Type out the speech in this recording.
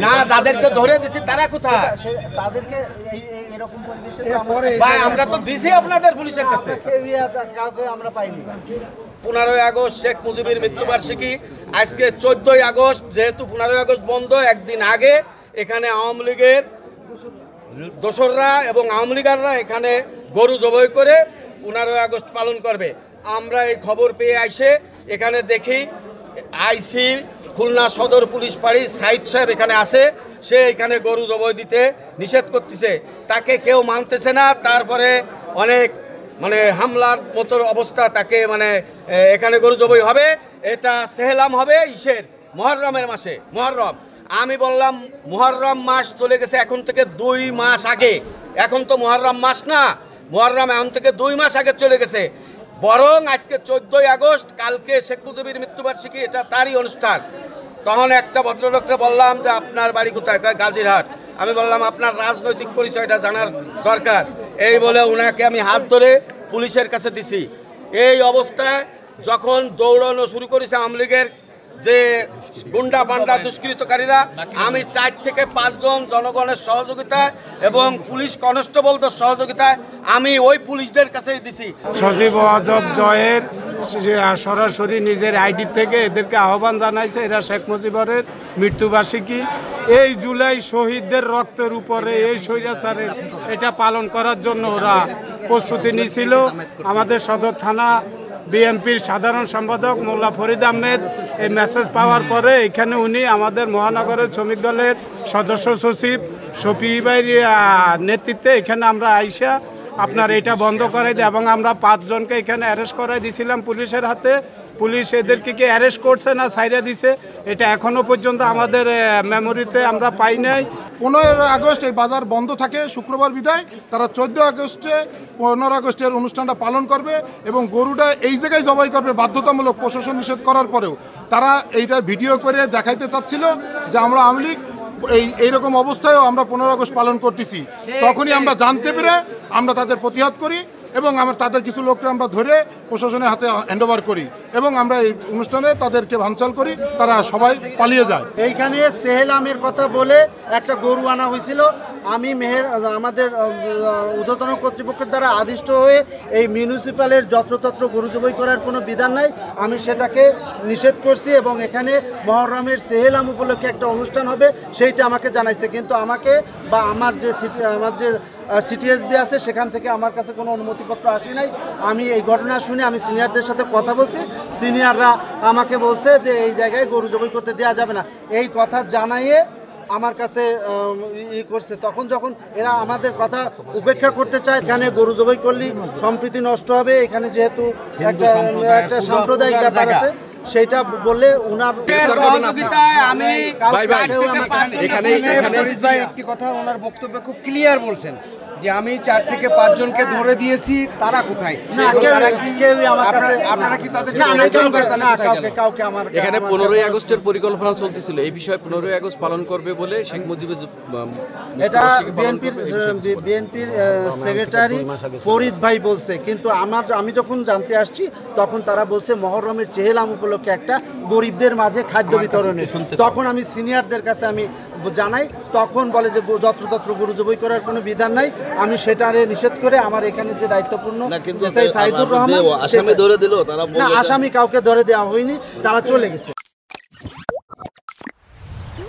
না যাদেরকে ধরে দিছি তারা কোথায়? তাদেরকে এরকম পরিবেশে ভাই আমরা তো দিছি আপনাদের পুলিশের কাছে। কাউকে আমরা পাইনি। 15ই আগস্ট শেখ মুজিবের মৃত্যুবার্ষিকী, আজকে 14ই আগস্ট, যেহেতু 15ই আগস্ট বন্ধ, একদিন আগে এখানে আওয়ামী লীগের দোসররা এবং আওয়ামী লীগাররা এখানে গরু জবাই করে 15ই আগস্ট পালন করবে। আমরা এই খবর পেয়ে আইসে এখানে দেখি আইসি খুলনা সদর পুলিশ ফাঁড়ির সাইদ সাহেব এখানে আসে, সে এখানে গরু জবাই দিতে নিষেধ করতেছে, তাকে কেউ মানতেছে না। তারপরে অনেক হামলার মতো অবস্থা, তাকে এখানে গরু জবাই হবে, এটা সেহলাম হবে ইসের মুহররমের মাসে। মুহররম, আমি বললাম মুহররম মাস চলে গেছে এখন থেকে 2 মাস আগে, এখন তো মুহররম মাস না, মুহররম এখন থেকে 2 মাস আগে চলে গেছে। বরং আজকে 14ই আগস্ট, কালকে শেখ মুজিবের মৃত্যুবার্ষিকী, এটা তারই অনুষ্ঠান। তখন একটা ভদ্রলোককে বললাম যে আপনার বাড়ি কোথায়? গাজীরহাট। আমি বললাম আপনার রাজনৈতিক পরিচয়টা জানার দরকার, এই বলে উনাকে আমি হাত ধরে পুলিশের কাছে দিছি। এই অবস্থায় যখন দৌড়ানো শুরু করেছে আওয়ামী লীগের যে গুন্ডা পান্ডা দুষ্কৃতকারীরা, আমি 4 থেকে 5 জন জনগণের সহযোগিতায় এবং পুলিশ কনস্টেবলদের সহযোগিতায় আমি ওই পুলিশদের কাছেই দিছি। সজীব ওয়াজব জয়ের সরাসরি নিজের আইডি থেকে এদেরকে আহ্বান জানাইছে, এরা শেখ মুজিবের মৃত্যুবার্ষিকী, এই জুলাই শহীদদের রক্তের উপরে এই স্বৈরাচারের এটা পালন করার জন্য ওরা প্রস্তুতি নিয়েছিল। আমাদের সদর থানা বিএনপির সাধারণ সম্পাদক মোল্লা ফরিদ আহমেদ এই মেসেজ পাওয়ার পরে এখানে উনি আমাদের মহানগরের শ্রমিক দলের সদস্য সচিব শফি ভাইয়ের নেতৃত্বে এখানে আমরা আইসা আপনার এটা বন্ধ করাই দিই এবং আমরা 5 জনকে এখানে অ্যারেস্ট করাই দিয়েছিলাম পুলিশের হাতে। পুলিশ এদেরকে কি অ্যারেস্ট করছে না ছাইরা দিছে এটা এখনো পর্যন্ত আমাদের মেমোরিতে আমরা পাই নাই। 15 আগস্ট এই বাজার বন্ধ থাকে শুক্রবার বিদায়, তারা 14 আগস্টে 15 আগস্টের অনুষ্ঠানটা পালন করবে এবং গরুটা এই জায়গায় জবাই করবে বাধ্যতামূলক, প্রশাসন নিষেধ করার পরেও। তারা এইটা ভিডিও করে দেখাইতে চাচ্ছিল যে আমরা আওয়ামী লীগ এইরকম অবস্থায়ও আমরা 15 আগস্ট পালন করতেছি। তখনই আমরা জানতে পেরে আমরা তাদের প্রতিহত করি এবং আমরা তাদের কিছু লোককে আমরা ধরে প্রশাসনের হাতে হ্যান্ডওভার করি এবং আমরা এই অনুষ্ঠানে তাদেরকে ভাঙচুর করি, তারা সবাই পালিয়ে যায়। এইখানে সেহেলামের কথা বলে একটা গরু আনা হয়েছিল। আমি আমাদের ঊর্ধ্বতন কর্তৃপক্ষের দ্বারা আদিষ্ট হয়ে এই মিউনিসিপ্যালের যত্রতত্র গরু জবাই করার কোনো বিধান নাই, আমি সেটাকে নিষেধ করছি এবং এখানে মহররমের সেহেলাম উপলক্ষে একটা অনুষ্ঠান হবে সেইটা আমাকে জানাইছে, কিন্তু আমাকে বা আমার যে সিটিএসবি আছে সেখান থেকে আমার কাছে কোনো অনুমতিপত্র আসে নাই। আমি এই ঘটনা শুনে আমি সিনিয়রদের সাথে কথা বলছি, সিনিয়ররা আমাকে বলছে যে এই জায়গায় গরু জবাই করতে দেওয়া যাবে না, এই কথা জানাইয়ে আমার কাছে করছে। তখন যখন এরা আমাদের কথা উপেক্ষা করতে চায়, এখানে গরু জবাই করলে সম্প্রীতি নষ্ট হবে, এখানে যেহেতু একটা সাম্প্রদায়িক ব্যাপার আছে সেইটা বললে ওনার সহযোগিতায় আমি একটি কথা ওনার বক্তব্যে খুব ক্লিয়ার বলছেন যে আমি 4 থেকে 5 জনকে ধরে দিয়েছি, তারা কোথায়? আপনারা কি তাদের এখানে 15ই আগস্টের পরিকল্পনা চলতেছিল, এই বিষয়ে 15ই আগস্ট পালন করবে বলে শেখ মুজিবের এটা বিএনপির সেক্রেটারি ফরিদ ভাই বলছে, কিন্তু আমি যখন জানতে আসছি তখন তারা বলছে মহররমের চেহেলাম উপলক্ষে একটা গরিবদের মাঝে খাদ্য বিতরণে। তখন আমি সিনিয়রদের কাছে আমি জানাই, তখন বলে যে যত্রতত্র গরু জবাই করার কোনো বিধান নাই। আমি সেটারে নিষেধ করে আমার এখানে যে দায়িত্বপূর্ণ সাইদুর রহমান, আসামি কাউকে ধরে দেওয়া হয়নি, তারা চলে গেছে।